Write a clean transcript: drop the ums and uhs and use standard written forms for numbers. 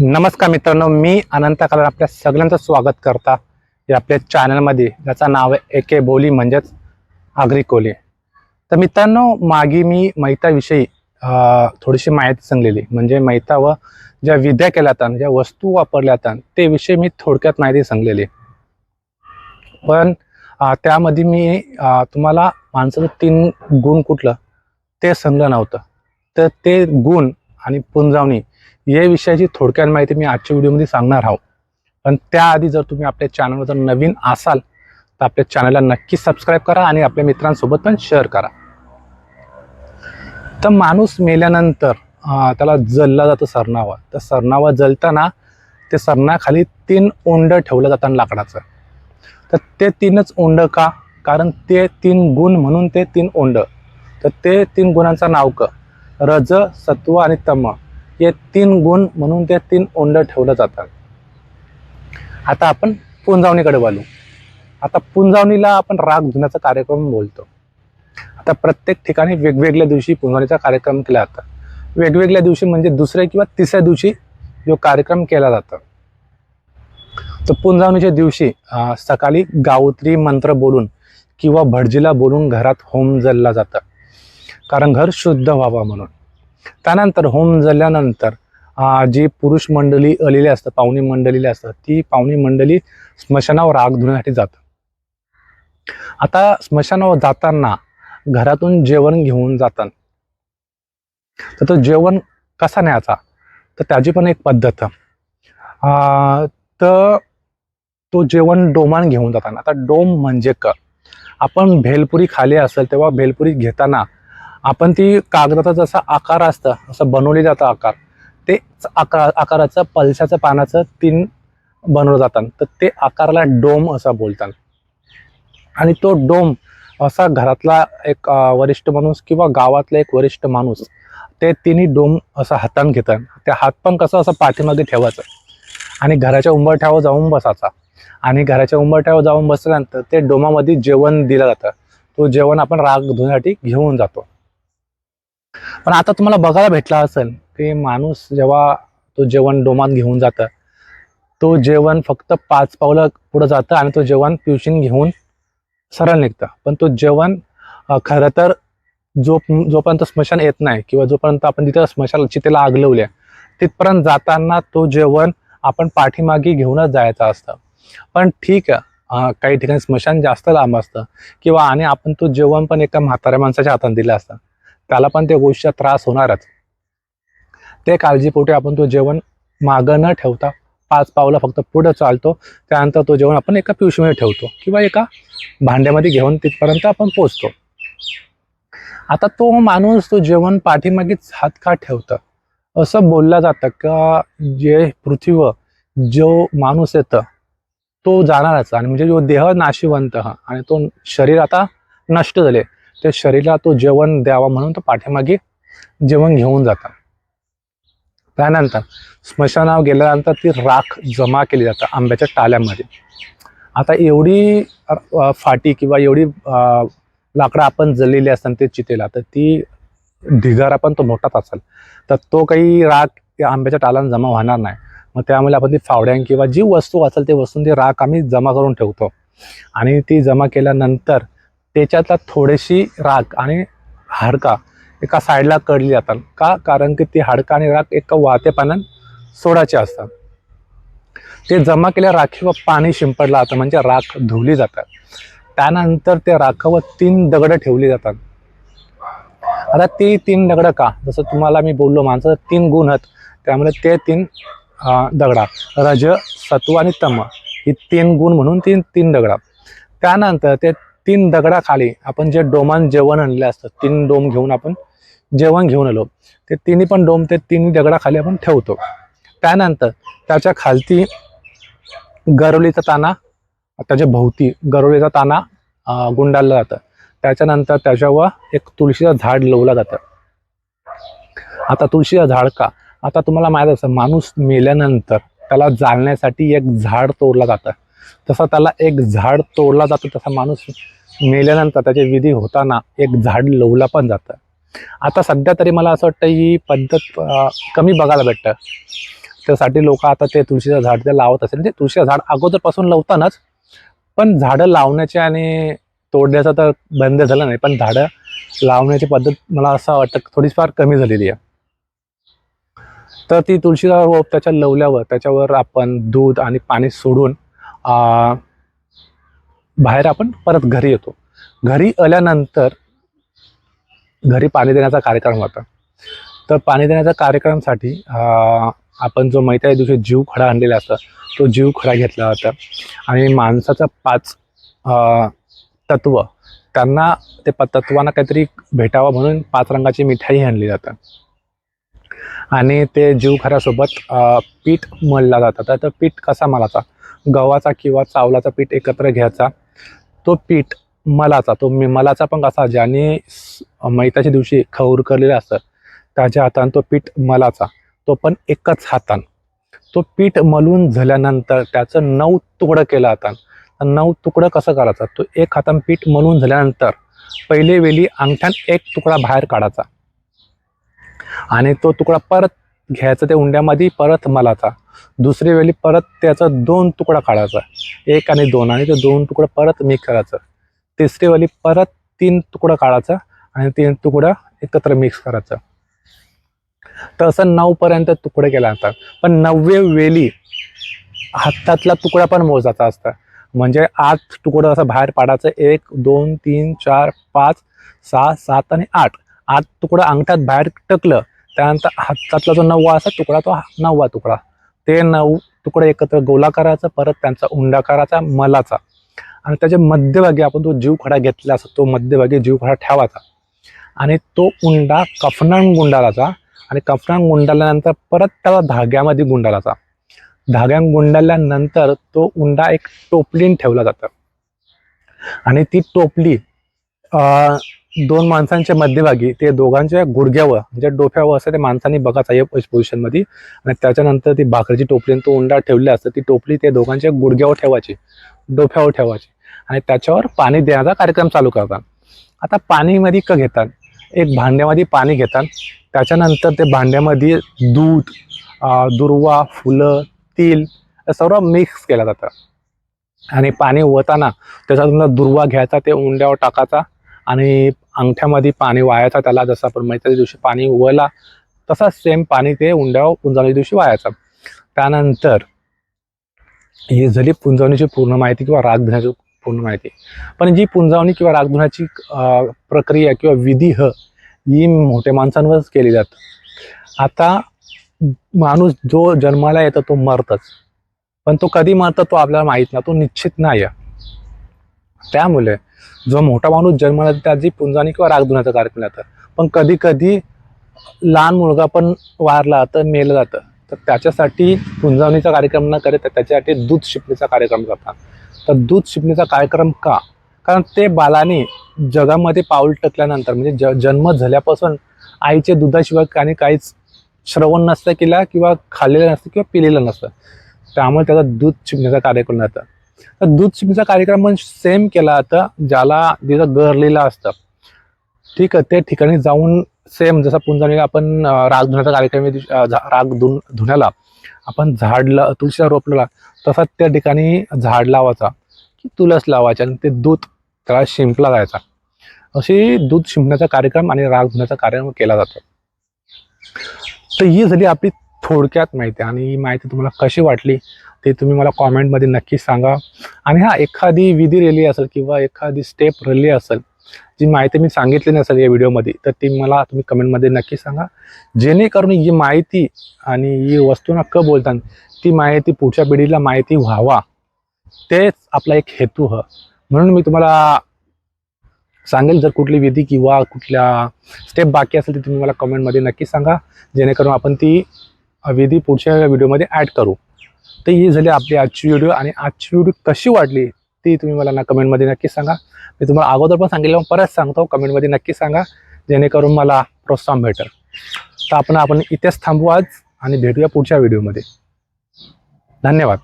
नमस्कार मित्रांनो, मी अनंत कलाल आपल्या सगळ्यांचं स्वागत करता या आपल्या चॅनलमध्ये, ज्याचं नाव आहे एके बोली म्हणजेच आगरी कोली. तर मित्रांनो, मागे मी मैताविषयी थोडीशी माहिती सांगलेली, म्हणजे मैता व ज्या विद्या केल्या जातात, ज्या वस्तू वापरल्या जातात ते विषयी मी थोडक्यात माहिती सांगलेली. पण त्यामध्ये मी तुम्हाला माणसाचं 3 गुण कुठलं ते सांगलं नव्हतं. तर ते गुण आणि पुंजावणी या विषयाची थोडक्यात माहिती मी आजच्या व्हिडिओमध्ये सांगणार आहोत. पण त्याआधी जर तुम्ही आपल्या चॅनलवर जर नवीन असाल तर आपल्या चॅनलला नक्की सबस्क्राईब करा आणि आपल्या मित्रांसोबत पण शेअर करा. तर माणूस मेल्यानंतर त्याला जळला जातं सरनावा. तर सरनावा जळताना ते सरणाखाली 3 ओंड ठेवलं जातं लाकडाचं. तर ते 3च ओंड का? कारण ते 3 गुण म्हणून ते 3 ओंड. तर ते 3 गुणांचं नाव रज, सत्व आणि तम हे 3 गुण म्हणून ते 3 ओंड ठेवलं जातात. आता आपण पुंजावणीकडे वळू. आता पुंजावणीला आपण राग धुण्याचा कार्यक्रम बोलतो. आता प्रत्येक ठिकाणी वेगवेगळ्या दिवशी पुंजावणीचा कार्यक्रम केला जातो. वेगवेगळ्या दिवशी म्हणजे दुसऱ्या किंवा तिसऱ्या दिवशी जो कार्यक्रम केला जातो. तर पुंजावणीच्या दिवशी सकाळी गायत्री मंत्र बोलून किंवा भटजीला बोलून घरात होम जळला जातं, कारण घर शुद्ध व्हावं म्हणून. त्यानंतर होम जळल्यानंतर जी पुरुष मंडळी आलेली असतात, पाहुणी मंडळी असतात, ती पाहुणी मंडळी स्मशानावर आग धुण्यासाठी जातात. आता स्मशानावर जाताना घरातून जेवण घेऊन जातात. तर तो जेवण कसा न्यायचा, तर त्याची पण एक पद्धत. तर तो जेवण डोमान घेऊन जाताना, आता डोम म्हणजे आपण भेलपुरी खाली असेल तेव्हा भेलपुरी घेताना आपण ती कागदाचा जसा आकार असतं असं बनवली जातं आकार, ते आकाराचं पलसाचं पानाचं 3 बनवलं जातात. तर ते आकाराला डोम असं बोलतात. आणि तो डोम असा घरातला एक वरिष्ठ माणूस किंवा गावातला एक वरिष्ठ माणूस ते 3 डोम असं हातान घेतात. ते हात पण कसं असं पाठीमागे ठेवायचं आणि घराच्या उंबरठ्यावर जाऊन बसायचा. आणि घराच्या उंबरठ्यावर जाऊन बसल्यानंतर ते डोमामध्ये जेवण दिलं जातं. तो जेवण आपण राग धुण्यासाठी घेऊन जातो. पण आता तुम्हाला बघायला भेटला असेल की माणूस जेव्हा तो जेवण डोमात घेऊन जातं, तो जेवण फक्त 5 पावलं पुढे जातं आणि तो जेवण पिवशीन घेऊन सरळ निघतं. पण तो जेवण खरं तर जोपर्यंत स्मशान येत नाही किंवा जोपर्यंत आपण तिथं स्मशान चितेला आग लावल्या तिथपर्यंत जाताना तो जेवण आपण पाठीमागे घेऊनच जायचं असतं. पण ठीक आहे, काही ठिकाणी स्मशान जास्त लांब असतं किंवा आणि आपण तो जेवण पण एका म्हाताऱ्या माणसाच्या हातात दिलं असतं, त्याला पण त्या गोष्टीचा त्रास होणारच. ते काळजीपोटी आपण तो जेवण मागं न ठेवता 5 पावलं फक्त पुढे चालतो. त्यानंतर तो जेवण आपण एका पिशवीमध्ये ठेवतो किंवा एका भांड्यामध्ये घेऊन तिथपर्यंत आपण पोचतो. आता तो माणूस तो जेवण पाठीमागेच हात का ठेवतं, असं बोललं जातं का जे पृथ्वीवर जो माणूस येतं तो जाणारच, आणि म्हणजे जो देह नाशिवंत आणि तो शरीर आता नष्ट झाले, त्या शरीराला तो जेवण द्यावा म्हणून तो पाठीमागे जेवण घेऊन जातात. त्यानंतर स्मशानावर गेल्यानंतर ती राख जमा केली जातं आंब्याच्या टाल्यामध्ये. आता एवढी फाटी किंवा एवढी लाकडं आपण जळलेली असतात ते चितेला, तर ती ढिगारा पण तो मोठाच असेल, तर तो काही राख त्या आंब्याच्या टाल्यानं जमा होणार नाही. मग त्यामुळे आपण ती फावड्यां किंवा जी वस्तू असेल ते वस्तू ती राख आम्ही जमा करून ठेवतो. आणि ती जमा केल्यानंतर त्याच्यातला थोडीशी राख आणि हाडका एका साईडला काढली जातात. का? कारण की ती हाडका आणि राख एका वाहत्या पाण्यात सोडायचे असतात. ते जमा केल्या राखीवर पाणी शिंपडलं जातं, म्हणजे राख धुवली जातात. त्यानंतर त्या राखावर 3 दगड ठेवली जातात. आता ते 3 दगड का? जसं तुम्हाला मी बोललो माणसाचं 3 गुण आहेत, त्यामुळे ते 3 दगडा रज, सत्व आणि तम ही 3 गुण म्हणून 3 दगडा. त्यानंतर ते 3 दगडाखाली आपण जे डोमान जेवण आणले असतं, 3 डोम घेऊन आपण जेवण घेऊन आलो, ते 3 पण डोम ते 3 दगडाखाली आपण ठेवतो. त्यानंतर त्याच्या खालती गरोलीचा ताना, त्याच्या भोवती गरोलीचा ताना गुंडाळलं जातं. त्याच्यानंतर त्याच्यावर एक तुळशीचं झाड लावलं जातं. आता तुळशीचं झाड का? आता तुम्हाला माहित असं माणूस मेल्यानंतर त्याला जाळण्यासाठी एक झाड तोडलं जातं. तसं त्याला एक झाड तोडला जातो, तसा माणूस मेल्यानंतर त्याचे विधी होताना एक झाड लावलं पण जातं. आता सध्या तरी मला असं वाटतं ही पद्धत कमी बघायला भेटतं. त्यासाठी लोक आता ते तुळशीचं झाड ते लावत असेल. म्हणजे तुळशीचं झाड अगोदरपासून लावतानाच, पण झाडं लावण्याचे आणि तोडण्याचं तर बंद झालं नाही, पण झाडं लावण्याची पद्धत मला असं वाटतं थोडीफार कमी झालेली आहे. तर ती तुळशीचा रोप त्याच्या लावल्यावर त्याच्यावर आपण दूध आणि पाणी सोडून बाहेर आपण परत घरी येतो. घरी आल्यानंतर घरी पाणी देण्याचा कार्यक्रम होता. तर पाणी देण्याच्या कार्यक्रमासाठी आपण जो मैत्रीच्या दिवशी जीव खडा आणलेला असतो तो जीव खडा घेतला होता आणि माणसाचा 5 तत्व त्यांना ते तत्वांना काहीतरी भेटावं म्हणून 5 रंगाची मिठाई आणली जातात आणि ते जीव खऱ्यासोबत पीठ मळला जातं. तर पीठ कसा मळायचा, गव्हाचा किंवा चावलाचा पीठ एकत्र घ्यायचा. तो पीठ मलाचा, तो मलाचा पण कसा, ज्याने मैताच्या दिवशी खौर करलेलं असतं त्याच्या हाताने तो पीठ मलाचा, तो पण एकच हातान. तो पीठ मलून झाल्यानंतर त्याचं 9 तुकडं केलं जातं. 9 तुकडं कसं करायचं, तो एक हातान पीठ मलून झाल्यानंतर पहिले वेळी अंगठ्यान एक तुकडा बाहेर काढायचा आणि तो तुकडा परत घ्यायचा, ते उंड्यामध्ये परत मलाचा. दुसरी वेळी परत त्याचा 2 तुकडा काढायचा, 1 आणि 2, आणि ते 2 तुकडं परत मिक्स करायचं. तिसरी वेळी परत 3 तुकडं काढायचा आणि 3 तुकडं एकत्र मिक्स करायचं. तर असं 9 पर्यंत तुकडे केले जातात. पण 9वे वेळी हातातला तुकडा पण मोजायचा असता. म्हणजे 8 तुकडं असं बाहेर पाडायचं, 1 2 3 4 5 6 7 आणि 8. 8 तुकडं अंगठात बाहेर टाकलं, त्यानंतर हातातला जो 9वा असा तुकडा, तो 9वा तुकडा, ते 9 तुकडे एकत्र गोला करायचा, परत त्यांचा उंडा करायचा मलाचा आणि त्याच्या मध्यभागी आपण तो जीव खडा घेतला असतो, तो मध्यभागी जीव खडा ठेवायचा आणि तो उंडा कफनान गुंडाळाचा आणि कफनान गुंडाळल्यानंतर परत त्याला धाग्यामध्ये गुंडाळाचा. धाग्यात गुंडाळल्यानंतर तो उंडा एक टोपलीन ठेवला जातं आणि ती टोपली 2 माणसांच्या मध्यभागी, ते दोघांच्या गुडघ्यावर म्हणजे डोक्यावर असं ते माणसांनी बघायचं या पोझिशनमध्ये आणि त्याच्यानंतर ती भाकरीची टोपली तो उंडा ठेवली असतं, ती टोपली ते दोघांच्या गुडघ्यावर ठेवायची, डोक्यावर ठेवायची आणि त्याच्यावर पाणी देण्याचा कार्यक्रम चालू करतात. आता पाणीमध्ये का घेतात, एक भांड्यामध्ये पाणी घेतात, त्याच्यानंतर ते भांड्यामध्ये दूध, दुर्वा, फुलं, तीळ सर्व मिक्स केलं जातं आणि पाणी ओतताना त्याच्यातून दुर्वा घ्यायचा, ते उंड्यावर टाकायचा आणि अंगठ्यामध्ये पाणी वाहायचा त्याला. जसं आपण मैत्रीच्या दिवशी पाणी उवळला तसाच सेम पाणी ते उंड्यावर पुंजवणीच्या दिवशी वाहायचं. त्यानंतर ही झाली पुंजवणीची पूर्ण माहिती किंवा राग धुण्याची पूर्ण माहिती. पण जी पुंजवणी किंवा राग धुण्याची प्रक्रिया किंवा विधी ही मोठ्या माणसांवरच केली जाते. आता माणूस जो जन्माला येतो तो मरतच, पण तो कधी मरतो तो आपल्याला माहित नाही, तो निश्चित नाही आहे. त्यामुळे जो मोठा माणूस जन्माला येतो त्याची पुंजवणी किंवा राग धुण्याचा कार्यक्रम येतात. पण कधी कधी लहान मुलगा पण वारला तर मेलं जातं, तर त्याच्यासाठी पुंजवणीचा कार्यक्रम न करत त्याच्यासाठी दूध शिपणीचा कार्यक्रम करतात. तर दूध शिपणीचा कार्यक्रम का, कारण ते बालाने जगामध्ये पाऊल टाकल्यानंतर म्हणजे जन्म झाल्यापासून आईच्या दुधाशिवाय काहीच श्रवण नसतं केला किंवा खाल्लेलं नसतं किंवा पिलेलं नसतं, त्यामुळे त्याचा दूध शिपण्याचा कार्यक्रम जातं. तर दूध शिपण्याचा कार्यक्रम पण सेम केला जातं, ज्याला तिचं गरलेलं असतं, ठीक आहे, ते ठिकाणी जाऊन सेम जसा पुंजवणीला आपण राग धुण्याचा कार्यक्रम, राग धुण्याला आपण तुळशीला रोपला तसा त्या ठिकाणी झाड लावायचा की तुळस लावायचा आणि ते दूध त्याला शिंपला जायचा. अशी दूध शिंपण्याचा कार्यक्रम आणि राग धुण्याचा कार्यक्रम केला जातो. तर ही झाली आपली थोडक्यात माहिती आणि ही माहिती तुम्हाला कशी वाटली ते तुम्ही मला कॉमेंटमध्ये नक्की सांगा. आणि एखादी विधी राहिली असेल किंवा एखादी स्टेप राहिली असेल जी माहिती मी सांगितली नसेल या व्हिडिओमध्ये, तर ती मला तुम्ही कमेंटमध्ये नक्की सांगा, जेणेकरून ही माहिती आणि ही वस्तूंना का बोलतात ती माहिती पुढच्या पिढीला माहिती व्हावा, तेच आपला एक हेतू आहे. म्हणून मी तुम्हाला सांगेल, जर कुठली विधी किंवा कुठल्या स्टेप बाकी असेल तर तुम्ही मला कमेंटमध्ये नक्की सांगा, जेणेकरून आपण ती विधी पुढच्या व्हिडिओमध्ये ॲड करू. तर ही झाली आपली आजची व्हिडिओ आणि आजची व्हिडिओ कशी वाटली ती तुम्ही मला कमेंटमध्ये नक्की सांगा. मी तुम्हाला अगोदर पण सांगितलं, परत सांगतो, कमेंटमध्ये नक्की सांगा, जेणेकरून मला प्रोत्साहन भेटेल. तर आपण इथेच थांबू आज आणि भेटूया पुढच्या व्हिडिओमध्ये. धन्यवाद.